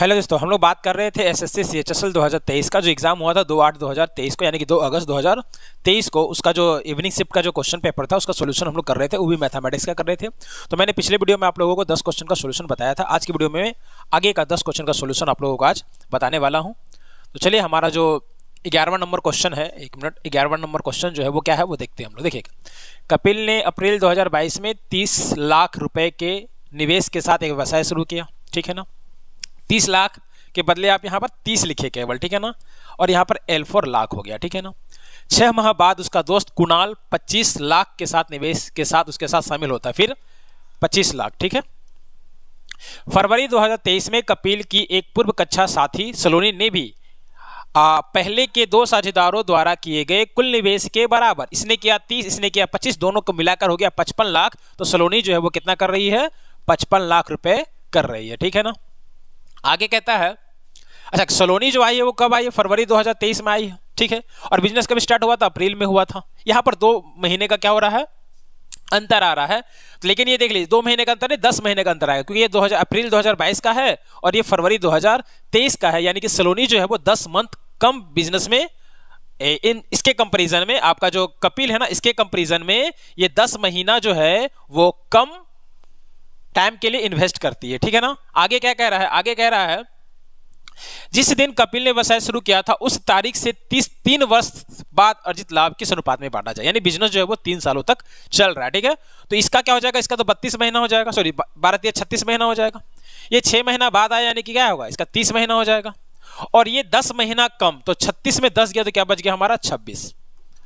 Hello दोस्तों, हम लोग बात कर रहे थे एसएससी सीएचएसएल 2023 का जो एग्जाम हुआ था 2/8/2023 को, यानी कि 2 अगस्त 2023 को। उसका जो इवनिंग शिफ्ट का जो क्वेश्चन पेपर था उसका सोल्यूशन हम लोग कर रहे थे, वो भी मैथमेटिक्स का कर रहे थे। तो मैंने पिछले वीडियो में आप लोगों को 10 क्वेश्चन का सोल्यूशन बताया था। आज की वीडियो में आगे का 10 क्वेश्चन का सोल्यूशन आप लोगों को आज बताने वाला हूँ। तो चलिए, हमारा जो 11वां नंबर क्वेश्चन है, 11वां नंबर क्वेश्चन जो है वो क्या है वो देखते हैं हम लोग। देखिए, कपिल ने अप्रैल 2022 में 30 लाख रुपए के निवेश के साथ एक व्यवसाय शुरू किया, ठीक है ना। 30 लाख के बदले आप यहाँ पर 30 लिखे केवल, ठीक है ना, और यहाँ पर L4 लाख हो गया, ठीक है ना। 6 माह बाद उसका दोस्त कुणाल 25 लाख के साथ निवेश के साथ उसके साथ शामिल होता है, फिर 25 लाख, ठीक है। फरवरी 2023 में कपिल की एक पूर्व कक्षा साथी सलोनी ने भी पहले के 2 साझेदारों द्वारा किए गए कुल निवेश के बराबर, इसने किया 30, इसने किया 25, दोनों को मिलाकर हो गया 55 लाख। तो सलोनी जो है वो कितना कर रही है, 55 लाख रुपए कर रही है, ठीक है ना। आगे कहता है, अच्छा, सलोनी जो आई है वो कब आई है, फरवरी 2023 में आई है, ठीक है। और बिजनेस कब स्टार्ट हुआ था, अप्रैल में हुआ था। यहाँ पर 2 महीने का क्या हो रहा है, अंतर आ रहा है। तो लेकिन ये देख लीजिए, 2 महीने का अंतर नहीं, 10 महीने का अंतर आएगा, क्योंकि ये अप्रैल 2022 का है और ये फरवरी 2023 का है। यानी कि सलोनी जो है वो 10 मंथ कम बिजनेस में, इसके कंपैरिजन में आपका जो कपिल है ना, इसके कंपैरिजन में ये 10 महीना जो है वो कम टाइम के लिए इन्वेस्ट करती है, ठीक है ना। आगे क्या कह रहा है, आगे कह रहा है, जिस दिन कपिल ने व्यवसाय शुरू किया था उस तारीख से 3 वर्ष बाद अर्जित लाभ किस अनुपात में बांटा जाए। यानी बिजनेस जो है वो 3 सालों तक चल रहा है, ठीक है। तो इसका क्या हो जाएगा, इसका तो 32 महीना हो जाएगा, सॉरी 12 या 36 महीना हो जाएगा। ये 6 महीना बाद आया, यानी कि क्या होगा, इसका 30 महीना हो जाएगा। और ये 10 महीना कम, तो 36 में 10 गया तो क्या बच गया हमारा 26,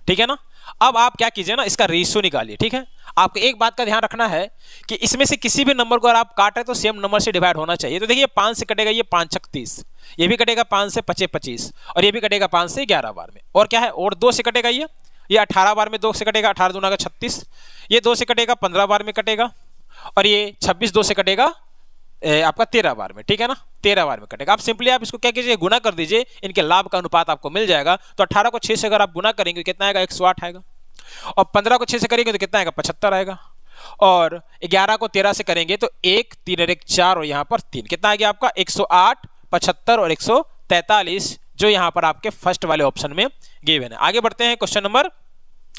ठीक है ना। अब आप क्या कीजिए ना, इसका रेशियो निकालिए, ठीक है। आपको एक बात का ध्यान रखना है कि इसमें से किसी भी नंबर को अगर आप काट रहे तो सेम नंबर से डिवाइड होना चाहिए। तो देखिए, 5 से कटेगा ये 5 छक 30, ये भी कटेगा 5 से 25 25, और ये भी कटेगा 5 से 11 बार में। और क्या है, और 2 से कटेगा ये 18 बार में 2 से कटेगा, 18 दूना का 36, ये 2 से कटेगा 15 बार में कटेगा, और ये 26 2 से कटेगा आपका 13 बार में, ठीक है ना, 13 बार में कटेगा। आप सिंपली आप इसको क्या कीजिए, गुना कर दीजिए, इनके लाभ का अनुपात आपको मिल जाएगा। तो 18 को 6 से अगर आप गुना करेंगे कितना आएगा, 108 आएगा, और 15 को 6 से करेंगे तो कितना आएगा, 75 आएगा, और 11 को 13 से करेंगे तो 1 3 और 1 4, और यहाँ पर 3, कितना आ गया आपका 108, 75 और 143, जो यहाँ पर आपके फर्स्ट वाले ऑप्शन में गिवन है। आगे बढ़ते हैं क्वेश्चन नंबर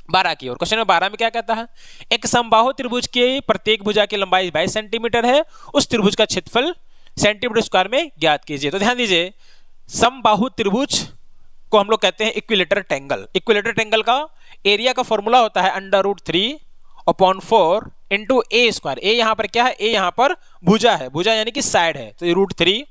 12 की ओर। क्वेश्चन नंबर 12 में क्या कहता है, एक समबाहु त्रिभुज की प्रत्येक भुजा की लंबाई 22 सेंटीमीटर है, उस त्रिभुज का क्षेत्रफल सेंटीमीटर स्क्वायर में ज्ञात कीजिए। तो ध्यान दीजिए, समबाहु त्रिभुज को हम लोग कहते हैं इक्विलेटरल ट्रायंगल। इक्विलेटरल ट्रायंगल का एरिया का फॉर्मूला होता है √3/4 इंटू ए स्क्वायर। ए यहाँ पर क्या है, ए यहाँ पर भुजा है, भुजा यानी कि साइड है, तो ये √3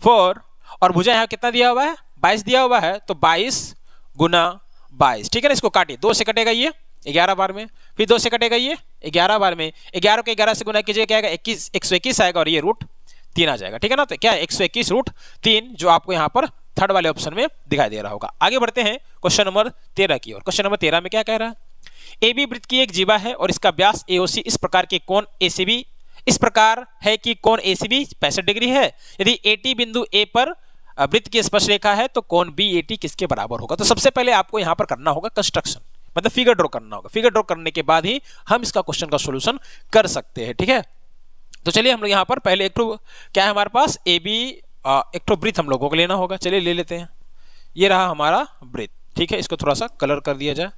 4, और भुजा यहाँ कितना दिया हुआ है, 22 दिया हुआ है, तो 22 गुना 22, ठीक है ना। इसको काटिए, 2 से कटेगा ये 11 बार में, फिर 2 से कटेगा ये 11 बार में, 11 को 11 से गुना कीजिए, क्या आएगा 121 आएगा, और ये √3 आ जाएगा, ठीक है ना। तो क्या है 121 √3, जो आपको यहाँ पर थर्ड वाले ऑप्शन में दिखाई दे रहा होगा। आगे बढ़ते हैं क्वेश्चन नंबर 13 की ओर। क्वेश्चन नंबर 13 में क्या कह रहा है, AB वृत्त की एक जीवा है और इसका व्यास AOC इस प्रकार के कोण ACB इस प्रकार है कि कोण ACB 65 डिग्री है। यदि AT बिंदु A पर वृत्त की स्पर्श रेखा है तो कोण BAT किसके बराबर होगा। तो सबसे पहले आपको यहाँ पर करना होगा कंस्ट्रक्शन, मतलब फिगर ड्रॉ करना होगा। फिगर ड्रॉ करने के बाद ही हम इसका क्वेश्चन का सोल्यूशन कर सकते हैं, ठीक है। तो चलिए, हम लोग यहाँ पर पहले एक क्या है हमारे पास, AB एक तो वृत्त हम लोगों को लेना होगा। चलिए ले लेते हैं, ये रहा हमारा वृत्त, ठीक है। इसको थोड़ा सा कलर कर दिया जाए।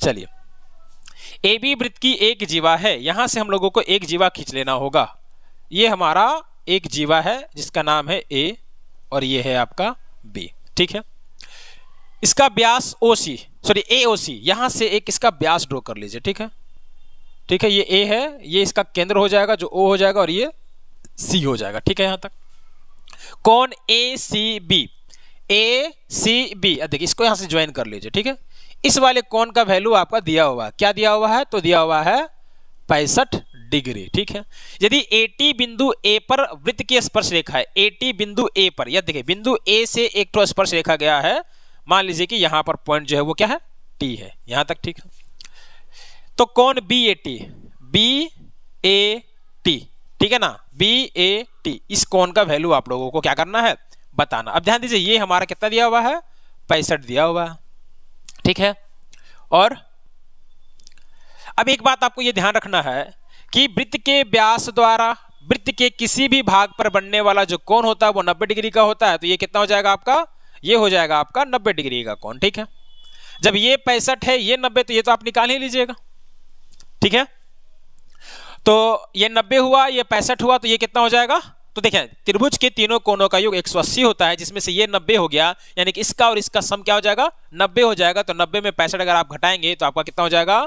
चलिए, AB वृत्त की एक जीवा है, यहां से हम लोगों को एक जीवा खींच लेना होगा। ये हमारा एक जीवा है जिसका नाम है A, और ये है आपका B, ठीक है। इसका व्यास OC, सॉरी AOC, यहां से एक इसका व्यास ड्रॉ कर लीजिए, ठीक है, ठीक है। ये A है, ये इसका केंद्र हो जाएगा जो O हो जाएगा, और ये C हो जाएगा, ठीक है। यहां तक कोण ACB देखिए, इसको यहां से ज्वाइन कर लीजिए, ठीक है। इस वाले कोण का वैल्यू आपका दिया हुआ है, क्या दिया हुआ है, तो दिया हुआ है 65 डिग्री, ठीक है। यदि AT बिंदु A पर वृत्त की स्पर्श रेखा है, AT बिंदु A पर, यह देखिए बिंदु A से एक तो स्पर्श रेखा गया है, मान लीजिए कि यहां पर पॉइंट जो है वो क्या है, T है, यहां तक, ठीक है। तो कोण BAT, ठीक है ना, BAT, इस कोण का वैल्यू आप लोगों को क्या करना है, बताना। अब ध्यान दीजिए, ये हमारा कितना दिया हुआ है, 65 दिया हुआ है, ठीक है। और अब एक बात आपको ये ध्यान रखना है कि वृत्त के व्यास द्वारा वृत्त के किसी भी भाग पर बनने वाला जो कोण होता है वो 90 डिग्री का होता है, तो ये कितना हो जाएगा आपका, ये हो जाएगा आपका 90 डिग्री का कोण। ठीक है, जब ये 65 है, ये 90, तो ये तो आप निकाल ही लीजिएगा। ठीक है, तो ये 90 हुआ, ये 65 हुआ, तो ये कितना हो जाएगा, तो देखिए त्रिभुज के तीनों कोणों का योग 180 होता है, जिसमें से ये 90 हो गया, यानी कि इसका और इसका सम क्या हो जाएगा, 90 हो जाएगा। तो 90 में 65 अगर आप घटाएंगे तो आपका कितना हो जाएगा,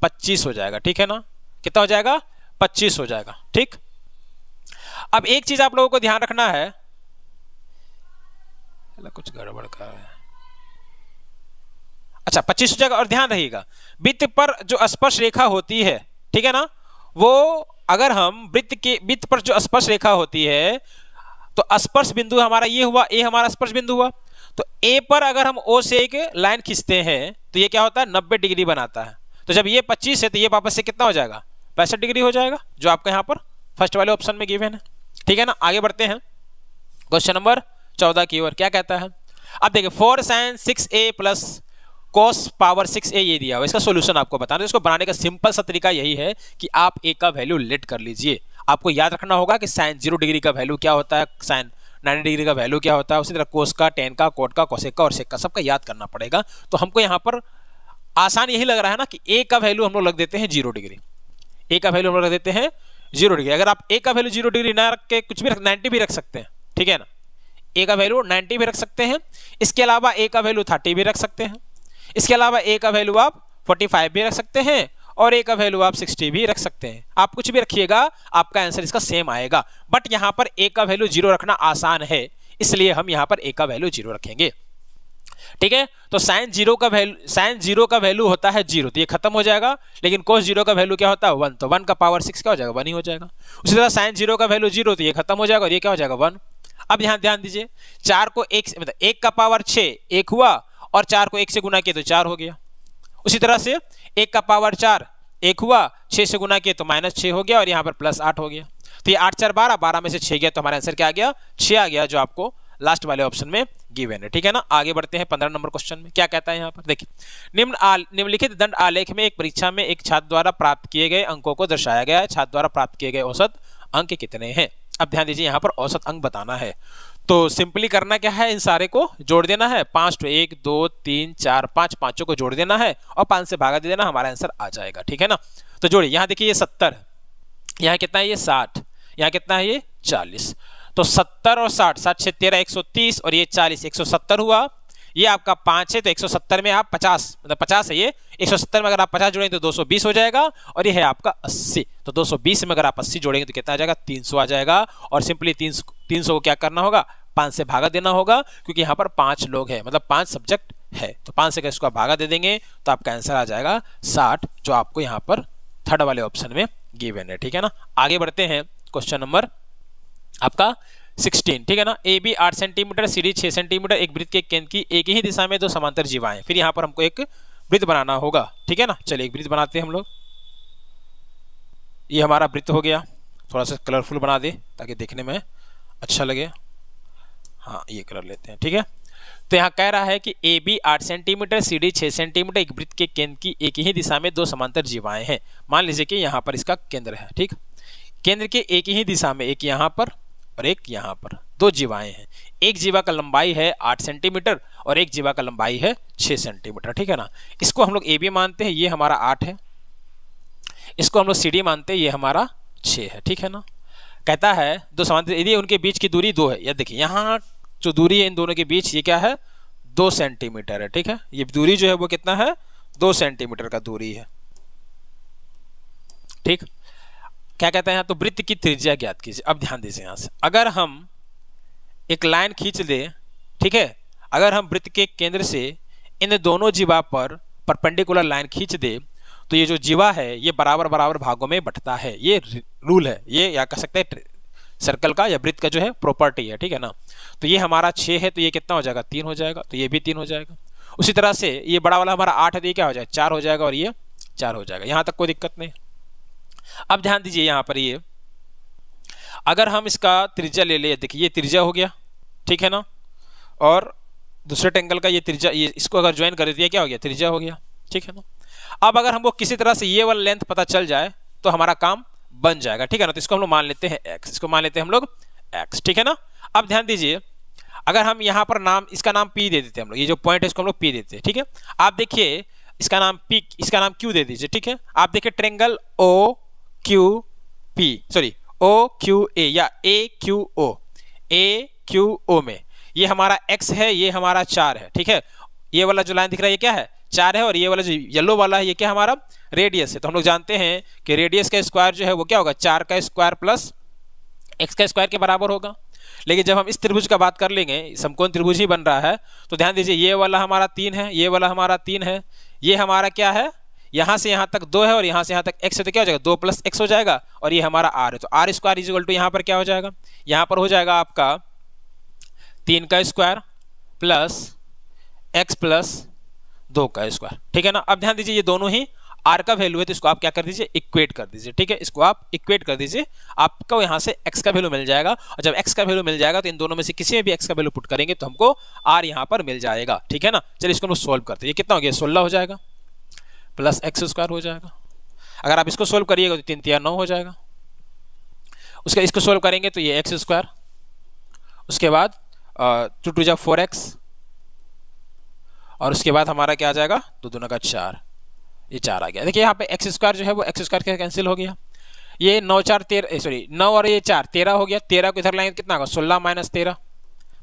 25 हो जाएगा। ठीक है ना, कितना हो जाएगा, 25 हो जाएगा। ठीक, अब एक चीज आप लोगों को ध्यान रखना है, कुछ गड़बड़ का है, अच्छा 25 हो जाएगा। और ध्यान रहिएगा, वृत्त पर जो स्पर्श रेखा होती है, ठीक है ना, वो अगर हम वृत्त पर जो स्पर्श रेखा होती है, तो स्पर्श बिंदु हमारा ये हुआ, ए हमारा स्पर्श बिंदु हुआ, तो ए पर अगर हम ओ से एक लाइन खींचते हैं तो ये क्या होता है, 90 डिग्री बनाता है। तो जब ये 25 है तो ये वापस से कितना हो जाएगा, 65 डिग्री हो जाएगा, जो आपका यहाँ पर फर्स्ट वाले ऑप्शन में गिवन है। ठीक है ना, आगे बढ़ते हैं क्वेश्चन नंबर 14 की ओर। क्या कहता है, अब देखिए 4 sin 6a plus cos power 6a ये दिया हुआ, इसका सॉल्यूशन आपको बताना है। इसको बनाने का सिंपल सा तरीका यही है कि आप a का वैल्यू लेट कर लीजिए। आपको याद रखना होगा कि sin 0 डिग्री का वैल्यू क्या होता है, sin 90 डिग्री का वैल्यू क्या होता है, उसी तरह cos का, tan का, cot का, cosec का और sec का, सबका याद करना पड़ेगा। तो हमको यहाँ पर आसान यही लग रहा है ना कि a का वैल्यू हम लोग रख देते हैं 0 डिग्री, a का वैल्यू हम लोग रख देते हैं 0 डिग्री। अगर आप a का वैल्यू 0 डिग्री ना रख के कुछ भी 90 भी रख सकते हैं, ठीक है ना, a का वैल्यू 90 भी रख सकते हैं। इसके अलावा a का वैल्यू 30 भी रख सकते हैं। इसके अलावा a का वैल्यू आप 45 भी रख सकते हैं और a का वैल्यू आप 60 भी रख सकते हैं। आप कुछ भी रखिएगा, आपका आंसर इसका सेम आएगा। बट यहाँ पर a का वैल्यू 0 रखना आसान है, इसलिए हम यहाँ पर a का वैल्यू 0 रखेंगे। ठीक है, तो sin 0 का वैल्यू होता है 0, तो ये खत्म हो जाएगा। लेकिन cos 0 का वैल्यू क्या होता है 1, तो 1 का पावर 6 क्या हो जाएगा, 1 ही हो जाएगा। उसी तरह sin 0 का वैल्यू 0, तो ये खत्म हो जाएगा और ये क्या हो जाएगा 1। अब यहाँ ध्यान दीजिए, 4 को 1 मतलब 1 का पावर 6 1 हुआ और 4 को 1 से गुना किया तो 4 हो गया। उसी तरह से 1 का पावर 4 1 हुआ, 6 से गुना किया तो -6 हो गया और यहाँ पर +8 हो गया। तो ये 8 4 12, 12 में से 6 गया, तो हमारा आंसर क्या आ गया, 6 आ गया, जो आपको लास्ट वाले ऑप्शन में गिवन है। ठीक है ना, आगे बढ़ते हैं 15 नंबर क्वेश्चन में। क्या कहता है यहाँ पर, देखिए निम्नलिखित दंड आलेख में एक परीक्षा में एक छात्र द्वारा प्राप्त किए गए अंकों को दर्शाया गया है। छात्र द्वारा प्राप्त किए गए औसत अंक कितने हैं। अब ध्यान दीजिए, यहाँ पर औसत अंक बताना है, तो सिंपली करना क्या है, इन सारे को जोड़ देना है। 5 तो 1 2 3 4 5, पांचों को जोड़ देना है और 5 से भागा दे देना, हमारा आंसर आ जाएगा। ठीक है ना, तो जोड़िए, यहाँ देखिए ये 70, यहाँ कितना है ये 60, यहाँ कितना है ये 40, तो 70 और 60, 7 6 13 130 और ये 40 170 हुआ। ये आपका 5 है तो 170 में आप 50 मतलब 50 है ये, 170 में अगर आप 50 जोड़ेंगे तो 220 हो जाएगा और ये है आपका 80, तो 220 में अगर आप 80 जोड़ेंगे तो कितना आ जाएगा 300 आ जाएगा। और सिंपली 300 को क्या करना होगा, 5 से भागा देना होगा, क्योंकि यहाँ पर 5 लोग हैं, मतलब 5 सब्जेक्ट है, तो 5 से इसको भागा दे देंगे तो आपका आंसर आ जाएगा 60, जो आपको यहाँ पर थर्ड वाले ऑप्शन में गिवन है। ठीक है ना, आगे बढ़ते हैं क्वेश्चन नंबर आपका 16। ठीक है ना, A B 8 centimetre, C D 6 centimetre, एक वृत्त के केंद्र की एक ही दिशा में 2 समांतर जीवाएं। फिर यहाँ पर हमको एक वृत्त बनाना होगा। ठीक है ना, चलिए एक वृत्त बनाते हैं हम लोग। ये हमारा वृत्त हो गया, थोड़ा सा कलरफुल बना दे ताकि देखने में अच्छा लगे। हाँ, ये कलर लेते हैं। ठीक है, तो यहाँ कह रहा है कि A B 8 centimetre, C D 6 centimetre, एक वृत्त के केंद्र की एक ही दिशा में 2 समांतर जीवाएं हैं। मान लीजिए कि यहाँ पर इसका केंद्र है। ठीक, केंद्र के एक ही दिशा में, एक यहाँ पर और एक यहाँ पर 2 जीवाएं हैं। एक जीवा का लंबाई है 8 सेंटीमीटर और एक जीवा का लंबाई है 6 सेंटीमीटर। ठीक है ना, इसको हम लोग ए बी मानते हैं, ये हमारा 8 है। इसको हम लोग सी डी मानते हैं, ये हमारा 6 है। ठीक है ना, कहता है 2 समांतर, यदि उनके बीच की दूरी 2 है, या देखिए यहाँ जो दूरी है इन दोनों के बीच, ये क्या है 2 सेंटीमीटर है। ठीक है, ये दूरी जो है वो कितना है 2 सेंटीमीटर का दूरी है। ठीक, क्या कहता है यहाँ, तो वृत्त की त्रिज्या ज्ञात कीजिए। अब ध्यान दीजिए, यहाँ से अगर हम एक लाइन खींच दे, ठीक है, अगर हम वृत्त के केंद्र से इन दोनों जीवा पर परपेंडिकुलर लाइन खींच दे, तो ये जो जीवा है ये बराबर बराबर भागों में बंटता है। ये रूल है, ये या कह सकते हैं सर्कल का या वृत्त का जो है प्रॉपर्टी है। ठीक है ना, तो ये हमारा 6 है तो ये कितना हो जाएगा 3 हो जाएगा, तो ये भी 3 हो जाएगा। उसी तरह से ये बड़ा वाला हमारा 8 है तो ये क्या हो जाएगा 4 हो जाएगा और ये 4 हो जाएगा। यहाँ तक कोई दिक्कत नहीं। अब ध्यान दीजिए, यहाँ पर ये अगर हम इसका त्रिज्या ले ले, देखिए ये त्रिज्या हो गया। ठीक है ना, और दूसरे टेंगल का ये त्रिज्या, ये इसको अगर ज्वाइन कर दिया क्या हो गया त्रिज्या हो गया। ठीक है ना, अब अगर हमको किसी तरह से ये वाला लेंथ पता चल जाए तो हमारा काम बन जाएगा, ठीक है ना। तो इसको हम लोग मान लेते हैं x, इसको मान लेते हैं हम लोग x, ठीक है ना। अब ध्यान दीजिए, अगर हम यहाँ पर नाम, इसका नाम p दे देते हैं हम लोग, ये जो पॉइंट है इसको हम लोग p देते हैं, ठीक है। आप देखिए इसका नाम p, इसका नाम q दे दीजिए, ठीक है। आप देखिए triangle o q p, sorry o q a या a q o में ये हमारा x है, ये हमारा 4 है, ठीक है। ये वाला जो लाइन दिख रहा है ये क्या है, 4 है, और ये वाला जो येलो वाला है ये क्या हमारा रेडियस है। तो हम लोग जानते हैं कि रेडियस का स्क्वायर जो है वो क्या होगा, 4 का स्क्वायर प्लस x का स्क्वायर के बराबर होगा। लेकिन जब हम इस त्रिभुज का बात कर लेंगे, समकोण त्रिभुज ही बन रहा है, तो ध्यान दीजिए ये वाला हमारा 3 है, ये वाला हमारा 3 है, ये हमारा क्या है, यहाँ से यहाँ तक 2 है, और यहाँ से यहाँ तक x है, तो क्या हो जाएगा 2 + x हो जाएगा, और ये हमारा r है। तो r square is equal to यहाँ पर क्या हो जाएगा, यहाँ पर हो जाएगा आपका 3 का स्क्वायर प्लस x प्लस 2 का स्क्वायर, ठीक है ना। अब ध्यान दीजिए ये दोनों ही r का वैल्यू है, तो इसको आप क्या कर दीजिए, इक्वेट कर दीजिए, ठीक है। इसको आप इक्वेट कर दीजिए, आपको यहाँ से x का वैल्यू मिल जाएगा, और जब x का वैल्यू मिल जाएगा तो इन दोनों में से किसी में भी x का वैल्यू पुट करेंगे तो हमको r यहाँ पर मिल जाएगा, ठीक है ना। चलिए इसको हम सोल्व करते हैं। ये कितना हो गया, 16 हो जाएगा प्लस x स्क्वायर हो जाएगा। अगर आप इसको सोल्व करिएगा तो 3 × 9 हो जाएगा। उसके इसको सोल्व करेंगे तो ये x स्क्वायर, उसके बाद 2 × 2 = 4x, और उसके बाद हमारा क्या आ जाएगा, 2 × 2 = 4, ये 4 आ गया। देखिए यहाँ पे x स्क्वायर जो है वो x स्क्वायर कैंसिल हो गया, ये 9 × 4 = 13, सॉरी 9 और ये 4 13 हो गया। 13 को इधर लाएंगे कितना होगा, 16 - 13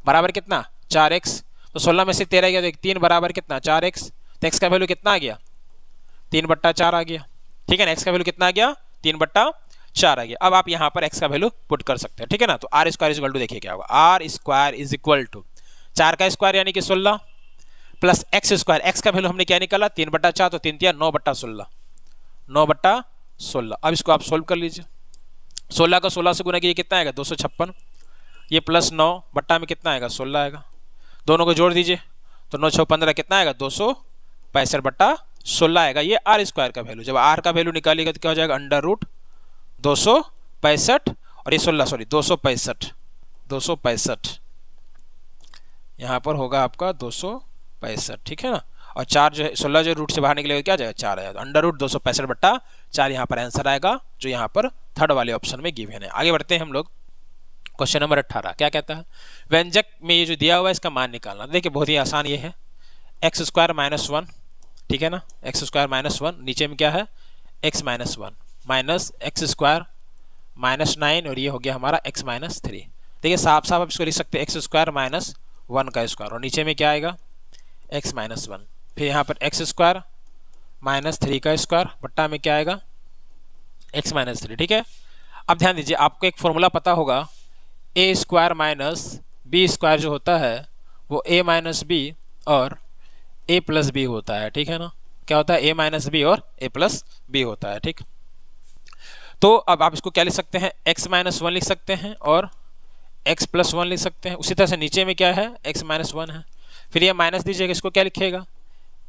बराबर कितना, 4x। तो 16 में से 13 गया तो 3 बराबर कितना, 4x। तो x का वैल्यू कितना आ गया, 3/4 आ गया, ठीक है ना। x का वैल्यू कितना आ गया, 3/4 आ गया। अब आप यहाँ पर x का वैल्यू पुट कर सकते हैं, ठीक है ना। तो r square is equal to, देखिए क्या होगा, r square is equal to 4 का स्क्वायर यानी कि 16 प्लस x स्क्वायर, x का वैल्यू हमने क्या निकाला, 3/4, तो 3 × 3 = 9/16, 9/16। अब इसको आप सोल्व कर लीजिए, 16 का 16 से गुना कीजिए, कितना आएगा, 256, ये प्लस 9 बट्टा में कितना आएगा, 16 आएगा। दोनों को जोड़ दीजिए तो 9 × 6 = 15, कितना आएगा, 265/16 आएगा। ये r स्क्वायर का वैल्यू, जब r का वैल्यू निकालिएगा तो क्या हो जाएगा, √265, और ये 16, सॉरी 265 यहाँ पर होगा आपका 265, ठीक है ना। और 4 जो है, 16 जो रूट से बाहर निकलेगा क्या जाएगा, 4 आएगा। √265/4 यहाँ पर आंसर आएगा, जो यहाँ पर थर्ड वाले ऑप्शन में गिवन है। आगे बढ़ते हैं हम लोग, क्वेश्चन नंबर 18 क्या कहता है, व्यंजक में ये जो दिया हुआ है इसका मान निकालना। देखिए बहुत ही आसान ये है, x² - 1, ठीक है ना, x² - 1, नीचे में क्या है, x - 1 माइनस x² - 9, और ये हो गया हमारा x - 3। देखिए साफ साफ आप इसको लिख सकते हैं, x² - 1 का स्क्वायर, और नीचे में क्या आएगा, x - 1, फिर यहाँ पर x² - 3 का स्क्वायर बट्टा में क्या आएगा, x - 3, ठीक है। अब ध्यान दीजिए, आपको एक फॉर्मूला पता होगा, a² - b² जो होता है वो a - b और a + b होता है, ठीक है ना। क्या होता है, a - b और a + b होता है, ठीक। तो अब आप इसको क्या लिख सकते हैं, x - 1 लिख सकते हैं और x + 1 लिख सकते हैं। उसी तरह से नीचे में क्या है, x - 1 है, फिर ये माइनस दीजिएगा, इसको क्या लिखिएगा,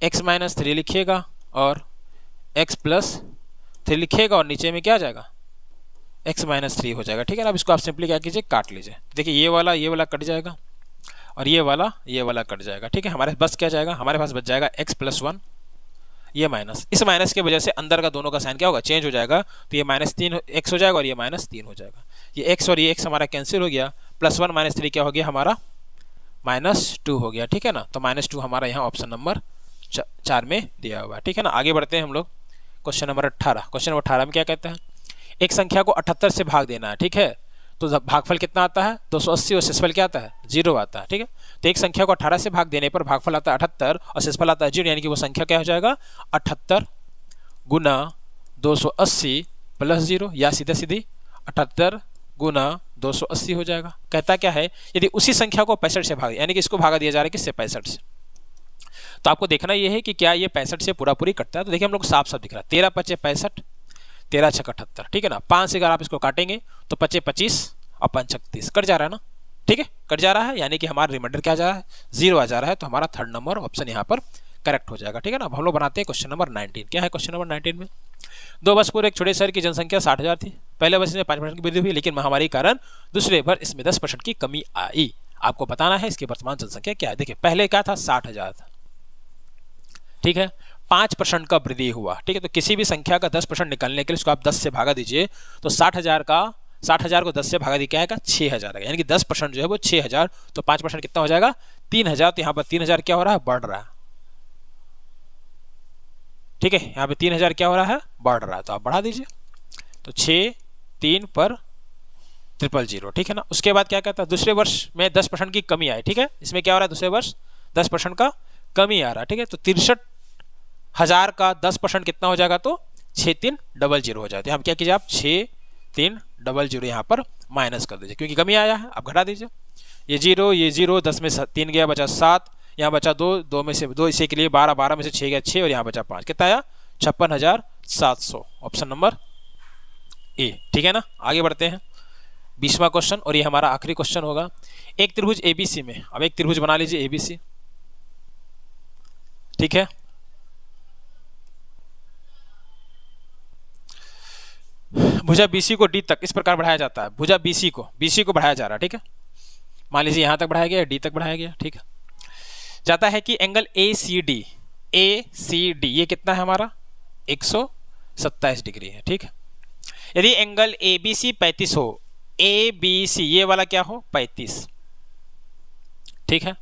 x - 3 लिखिएगा और x + 3 लिखिएगा, और नीचे में क्या आ जाएगा, x - 3 हो जाएगा, ठीक है ना। अब इसको आप सिंपली क्या कीजिए, काट लीजिए। देखिए ये वाला कट जाएगा, और ये वाला कट जाएगा, ठीक है। हमारे बस क्या जाएगा, हमारे पास बच जाएगा x + 1, ये माइनस, इस माइनस की वजह से अंदर का दोनों का साइन क्या होगा, चेंज हो जाएगा। तो ये -3x हो जाएगा और ये -3 हो जाएगा। ये x और ये x हमारा कैंसिल हो गया, +1 - 3 क्या हो गया हमारा, -2 हो गया, ठीक है ना। तो -2 हमारा यहाँ ऑप्शन नंबर 4 में दिया हुआ है, ठीक है ना। आगे बढ़ते हैं हम लोग, क्वेश्चन नंबर 18। क्वेश्चन नंबर 18 में क्या कहता है, एक संख्या को 78 से भाग देना है, ठीक है। तो भागफल कितना आता है, 280, और शेषफल क्या आता है, 0 आता है, ठीक है। तो एक संख्या को 18 से भाग देने पर भागफल आता है 78 और शेषफल आता है 0, यानी कि वो संख्या क्या हो जाएगा, 78 × 280 + 0, या सीधे 78 × 280 हो जाएगा। कहता क्या है, यदि उसी संख्या को 65 से भाग, यानी कि इसको भागा दिया जा रहा है किससे, 65 से, तो आपको देखना यह है कि क्या ये 65 से पूरा कटता है। तो देखिए हम लोग साफ दिख रहा है, 13 × 5 = 65, 13 × 6 = 78, ठीक है ना। 5 से अगर आप इसको काटेंगे तो 25 × 25 और 5 × 36 कट जा रहा है ना, ठीक है, कट जा रहा है, यानी कि हमारा रिमाइंडर क्या जा रहा है, 0 आ जा रहा है। तो हमारा थर्ड नंबर ऑप्शन यहाँ पर करेक्ट हो जाएगा, ठीक है ना। अब हम लोग बनाते हैं क्वेश्चन नंबर 19। क्या है क्वेश्चन नंबर 19 में, 2 वर्ष पूर्व एक छोटे शहर की जनसंख्या 60,000 थी। पहले वर्ष में 5% की वृद्धि हुई, लेकिन महामारी के कारण दूसरे वर्ष इसमें 10% की कमी आई। आपको बताना है इसकी वर्तमान जनसंख्या क्या है। देखिए पहले क्या था, 60,000 था, ठीक है। 5% का वृद्धि हुआ। ठीक है, तो किसी भी संख्या का 10% निकालने के लिए उसको आप 10 से भागा दीजिए, तो 60,000 को 10 से भागा दी क्या आएगा, 6,000 आएगा, यानी कि 10% जो है वो 6,000, तो 5% कितना हो जाएगा, 3,000। तो यहाँ पर 3,000 क्या हो रहा है, बढ़ रहा है। ठीक है, यहाँ पे 3,000 क्या हो रहा है, बढ़ रहा है, तो आप बढ़ा दीजिए, तो 6 3 पर 000। ठीक है ना। उसके बाद क्या कहता है, दूसरे वर्ष में 10% की कमी आई। ठीक है, इसमें क्या हो रहा है, दूसरे वर्ष 10% का कमी आ रहा है। ठीक है, तो 63,000 का 10% कितना हो जाएगा, तो 6300 हो जाता है। हम क्या कीजिए, आप 6300 यहाँ पर माइनस कर दीजिए, क्योंकि कमी आया है, आप घटा दीजिए। ये 0 10 में 3 गया, बचा 7, यहाँ बचा 2 में से 2 इसी के लिए 12 में से 6 गया 6, और यहाँ बचा 5, कितना आया, 56,700, ऑप्शन नंबर ए। ठीक है ना। आगे बढ़ते हैं, 20वां क्वेश्चन, और ये हमारा आखिरी क्वेश्चन होगा। एक त्रिभुज एबीसी में, अब एक त्रिभुज बना लीजिए एबीसी। ठीक है, भुजा बीसी को डी तक इस प्रकार बढ़ाया जाता है। भुजा बीसी को बढ़ाया जा रहा है। ठीक है, मान लीजिए यहां तक बढ़ाया गया, डी तक बढ़ाया गया। ठीक है, जाता है कि एंगल ए सी डी ये कितना है हमारा, 127 डिग्री है। ठीक है, यदि एंगल ए बी सी 35 हो, ए बी सी ये वाला क्या हो, 35। ठीक है,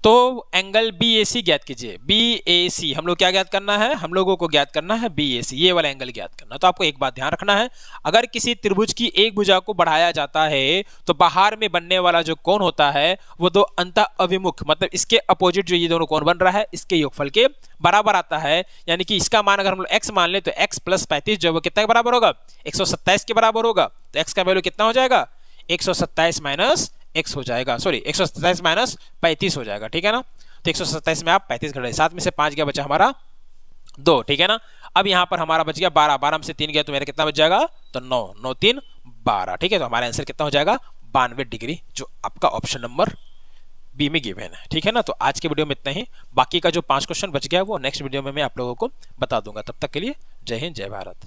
तो एंगल बी ए सी ज्ञात कीजिए। बी ए सी हम लोग क्या ज्ञात करना है, हम लोगों को ज्ञात करना है बी ए सी, ये वाला एंगल ज्ञात करना। तो आपको एक बात ध्यान रखना है, अगर किसी त्रिभुज की एक भुजा को बढ़ाया जाता है तो बाहर में बनने वाला जो कोण होता है वो दो अंतः अभिमुख, मतलब इसके अपोजिट जो ये दोनों कोण बन रहा है इसके योगफल के बराबर आता है। यानी कि इसका मान अगर हम लोग x मान ले तो x + 35 जो कितना के बराबर होगा, 127 के बराबर होगा। तो x का वैल्यू कितना हो जाएगा, 127 - x हो जाएगा, सॉरी 127 - 35 हो जाएगा। ठीक है ना, तो 127 में आप 35 घटाइए, 7 में से 5 गया, बचा हमारा 2। ठीक है ना, अब यहाँ पर हमारा बच गया 12, 12 में से 3 गया तो मेरा कितना बच जाएगा, तो 9, 9 3 12। ठीक है, तो हमारा आंसर कितना हो जाएगा, 92 डिग्री, जो आपका ऑप्शन नंबर बी में गिवन है। ठीक है ना, तो आज के वीडियो में इतना ही, बाकी का जो 5 क्वेश्चन बच गया वो नेक्स्ट वीडियो में मैं आप लोगों को बता दूंगा। तब तक के लिए जय हिंद, जय भारत।